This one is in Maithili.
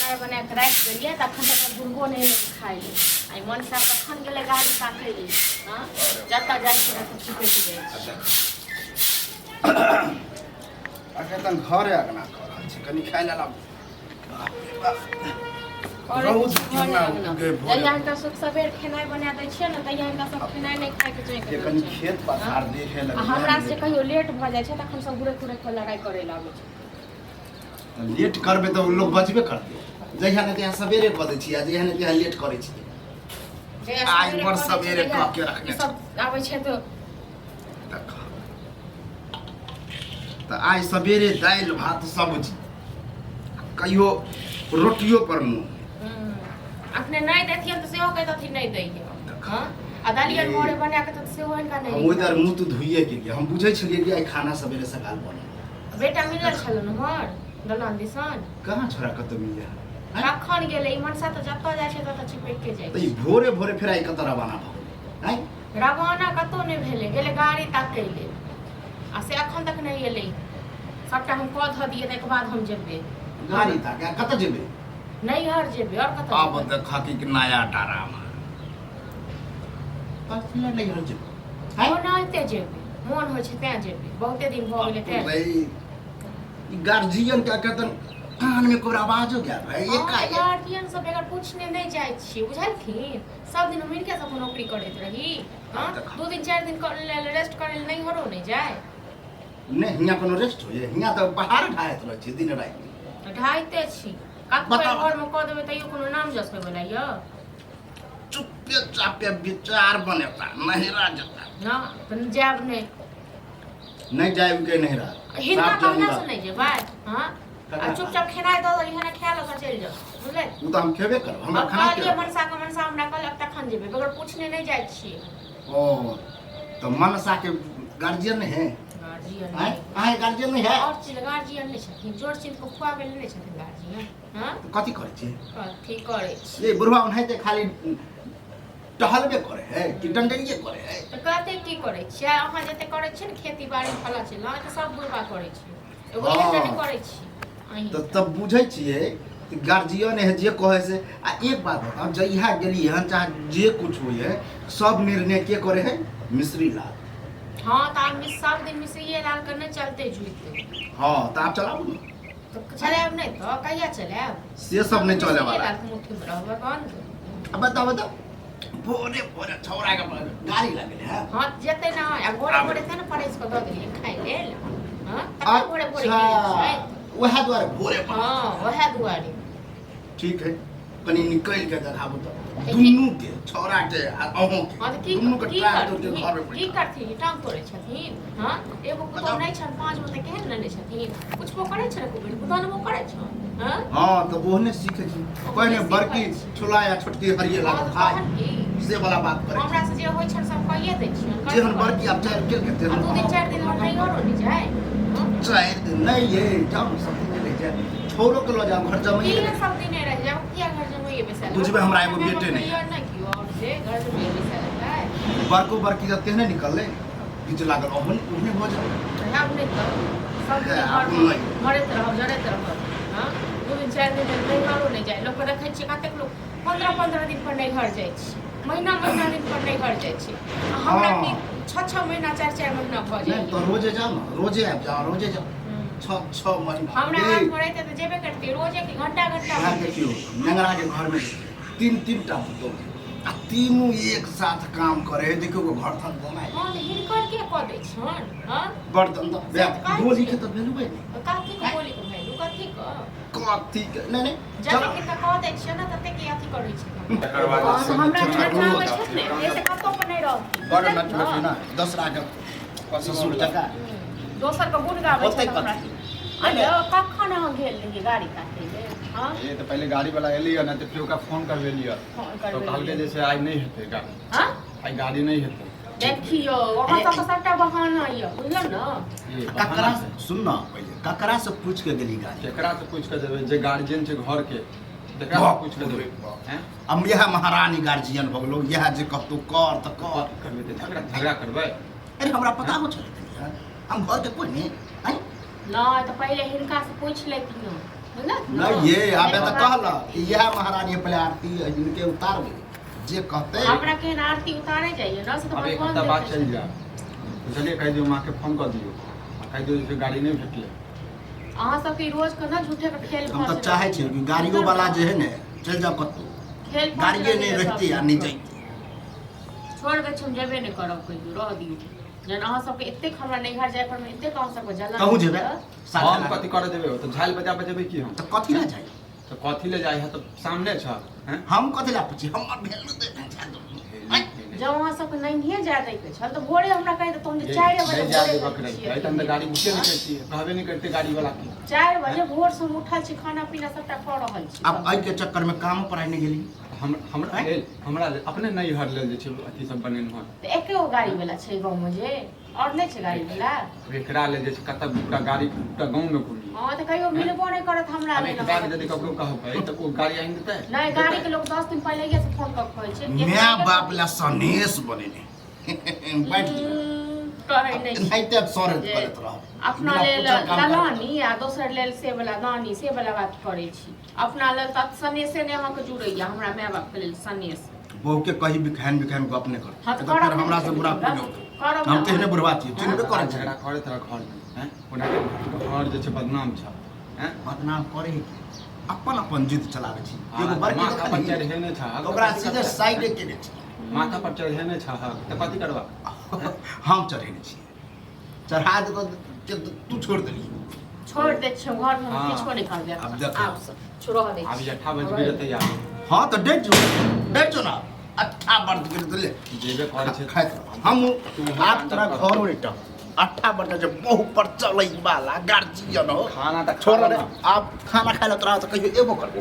खेनाइ बना के राखि देलियै तखन तक गुरगो नहि खाइ ले आई मन साहब तखन गेलै गाड़ी साथे ले हां जतऽ जाइ छै ततऽ छिपैट जाइ छै अखन घरे अगना कर रहल छी कनी खाइ लेला जहिया हिनका सुख सबेर खेनाइ बना दै छियै ने तहिया हिनका सब खेनाइ नहि खायके चाहिए कनी खेत पथार देखे लगे हमरा से कहियो लेट भऽ जाइ छै तखन सब घुरे घुरे के लड़ाई करे लागै छै लेट करबे तो लोग बचबे करते जहिया ने तहिया सवेरे कऽ दै छी आ जहिया ने तहिया लेट करै छी आज बड़ सवेरे कह के रखने सब आबै छै तो आज सवेरे दाल भात सब्जी कहियो रोटियो पर मुँह अपने नहीं देथियन तो सेहो कहतथिन नहीं दैके हां आ दालिया मोरे बना के तो सेहो इनका नहीं हम ओइदर मुंह तो धुइए के हम बुझै छलिए कि आई खाना सवेरे सकाल बने बेटा मिलल छल न हमर दलान दिसन कहां छोरा कत मिले कखन गेलै मनसा तो जत्ता जाइ छै तत्ता छिपैट के जाइ छै भोरे भोरे फेर आई कत रवाना भ गेलै रवाना कतो नहीं भेले गेले गाड़ी ताकै ले आ से अखन तक नहीं एलै सबटा हम कह ध दिए तक बाद हम जेबे गाड़ी ताके कत जेबे नैहर जेबे और कत अब देखा कि नया डारामा पछले नैहर जेबे हां ओनाइते जेबे मोन होइ छै तें जेबे बहुते दिन भ गेलै तें भाई ई गार्जियन का कहतन कान में कोई आवाजो क्या भाई ये का गार्जियन सब अगर पूछने नहीं जाय छी बुझलखिन सब दिन मिलके सब नौकरी करैत रही हां 2 दिन 4 दिन रेस्ट करे नहीं हरो नहीं जाय नहीं हिया कोनो रेस्ट होय हिया त पहाड़ ढाइत रह छी दिन रात ढाइते छी कत घर में क देबे तइयो कोनो नाम जस पे बोला य चुप्पे चापे विचार बनेता नहिरा जता ना पंजाब नहीं जाए के नहिरा हिनका कहला से नहीं जेबै हां आ चुपचाप खेनाइ द दली हने खा ल चल जाओ बुझले उ त हम खेबे करब हमरा खाना के मनसा हमरा कहलक तखन जेबै बगैर पूछने नहीं जाय छी ओ तो मनसा के गार्जियन है गार्जियन आए गार्जियन नहीं है और चीज गार्जियन नहीं छथिन जोर चीज को खुआबे नहीं छथिन गार्जियन हां कथि करे छी कथि करे छी ये बुढ़वा उन्हें खाली टहलबे करे है कि डंडरिए करे है तो कहते की करे छी अहाँ जते करे छी न खेती बाड़ी फला चला त सब बुढ़वा करे छी एगो एहन नहीं करे छी तो तब बुझै छिए कि गार्जियन है जे कहे से आ एक बात बताओ जइहा गेली हन चाहे जे कुछ होय है सब निर्णय के करे है मिश्री लाल हां त हम सब दिन मिश्री लाल करने चलते जुइते हां त आप चलाबू न तो चलाब नहीं तो कहिया चलाब से सब नहीं चले वाला लाल मुट्ठी में रहबे कौन अब बताओ भोरे भोरे छौरा के गाड़ी लागले है हां जेते ना आ भोरे भोरे थे न परेश को द दिए खाइ लेल हां भोरे भोरे वह द्वारे भोरे हां वह द्वारे ठीक है कनी निकल के देखाबू तो दुन्नु के छौरा के आ अहों के हां तो दुन्नु के ट्रैक्टर के घर में की करथि टांग तोड़े छथिन हां एगो पुतो नहीं छन 5 गो त केहन नहीं छथिन कुछ वो करे छ को बुदनबो करे छ हां हां तो ओहने सीखे छी पहिने बड़की छोला या छोटकी हरिये लाग खाए से वाला बात करे हमरा से जे होय छन सब कहिए दै छी जेहन बड़की आप चार के कहते हैं 2 दिन 4 दिन हम नहीं और नहीं जाए 4 दिन नहीं ये जाओ सब दिन ले जाए छोरो के लो जाओ घर जमाई तीन सब दिन रह जाओ क्या घर जमाई बेसा बुझबे हमरा एगो बेटे नहीं यार ना कियो और से घर जमाई बेसा रहता है बड़को बड़की जते ने निकलले बीच लागल ओहन ओहने हो जाए हम नहीं तो सब दिन मरे तरह जरे तरह हां 2 दिन 4 दिन नहीं घरो नहीं जाए लोग रखे छी कतेक लोग 15 दिन पर नहीं घर जाय छी महीना दिन पर नहीं घर जाय छी हमरा की 6 महीना 4 महीना भ जाए तो रोजे जाओ ना रोजे आप जाओ रोजे जाओ 6 महीना हमरा हाथ में रहते तो जेबे करती रोजे की घंटा हां देखियो नंगरा के घर में तीन टा तो आ तीनों एक साथ काम करे देखियो को घर थन बनाए हां हिनकर के क दै छन हां बर्तन तो बोली के तो भेलुबे कथि के बोली के भेलु कथि के नहीं जब के त क दै छ न तते के अथि करै छी हमरा नचावे छै ने ऐसे कतो पर नहीं रह बड़ नचबे ना दसरा के ससुर जका दोसर के गुण गाबै छै हमरा अरे कखन हम गेल रही गाड़ी काटे ले हां ये तो पहले गाड़ी वाला एलियो ना तो फिर ओका फोन करबे लियो तो कहलके जैसे आज नहीं हेते गाड़ी हां आज गाड़ी नहीं हेते देखियो वहां तो सबटा बहाना है बुझल न ककरा सुन ना पहले ककरा से पूछ के गेली गाड़ी केकरा से पूछ के देबे जे गार्जियन छै घर के तेकरा पूछ के देबे हैं हम यह महारानी गार्जियन भ गेलो यह जे कहतो कर त कर करबे त झगड़ा करबे अरे हमरा पता हो छले हम घर के कोई नहीं ना तो पहले हिनका से पूछ लेती ना नहीं ये आबे तो कहला कि यह महारानी पहले आरती है इनके उतारबे जे कहते हमरा के आरती उतारे जाइए ना से तो अब एक भगवान हफ्ता बाद देते चल छथिन। जा चलिए कह दियो माँ के फोन कर दियो कह दियो जे गाड़ी नहीं भेटले अहाँ सबके रोज के ना झूठे के खेल हम तो फंस चाहे छी कि गाड़ियों वाला जे है ने चल जाओ कतो खेल फंस गाड़िए नहीं रहैए रहती या सब। नहीं जाती छोड़ के हम जेबे नहीं करब कहियो रह दियो जन अहाँ सबके एतेक हमरा नैहर जाय पर में एतेक अहाँ सबके जलन कहूँ जेबे हम कथी करे देबे तो झाल बजा बजेबे की हम तो कथी ना जाए तो कथी ले जाए है तो सामने छ हैं हम कथी ला पूछी हम भेल दे जब अहाँ सबके नैहिए जाय दै के छल तो भोरे हमरा कहि दे तुम 4 बजे नहीं जा भोरे देबे करे छियै। है तो गाड़ी बुके नहीं करती है कहबे नहीं करते गाड़ी वाला की 4 बजे भोर से हम उठल छी खाना पीना सबटा कर रहल छी अब आई के चक्कर में काम पर आने गेली हमरा अपने नहीं हर ले जे अथी सब बनेन हो तो एकेगो गाड़ी वाला छै गाँव में जे और नहीं छै गाड़ी वाला एकरा ले जे कत पूरा गाड़ी पूरा गांव में घूमी हाँ तो कहियो मिलबो नहीं करत हमरा अब ले एक बार यदि ककरो कहबै तो वो गाड़ी आइन देतै नहीं गाड़ी के लोग 10 दिन पहले से फोन कर कहै छै मैं बाप ला सनेस बनेने बैठ कहै नहीं छै। नहीं ते सर जे करत रह अपना लेल लालानी आ दोसर लेल से वाला दानी से वाला बात करै छी अपना लेल त सनेसे ने अहाँ के जुड़ैया हमरा माय बाप के लेल सनेस बहू के कही बिखान को अपने कर हाँ, तो तो फिर करब हमरा से नहीं बुरा करब कोई नहीं करब हम ना। तेहने बुढ़वा छी चिन्हबे करे करे झगड़ा करे तरह घर में हैं ओना के घर जे छै बदनाम छ हैं बदनाम करे अपन अपन जिद चलावे छी एगो बड़की माथा पर दुकान है, चढ़े ने छ तो ओकरा सीधे साइड केने छी माथा पर चढ़े ने छ तो कथी करबा हम चढ़ेने छी चढ़ा दे तो तू छोड़ देली छोड़ दे छियो घर में हाँ। किछो नहीं करबे अब देखो। आप सब छोड़ दे अब 8 बजे भी रहते यार हाँ तो डेट जो ना 18 वर्ष के तो ले जेबे करे छै खाइत हम आप तोरा घर में टा 18 वर्ष जे बहु पर चलै वाला गार्जियन हो खाना तक छोड़ रे आप खाना खाए ला तोरा तो कहियो एबो करबो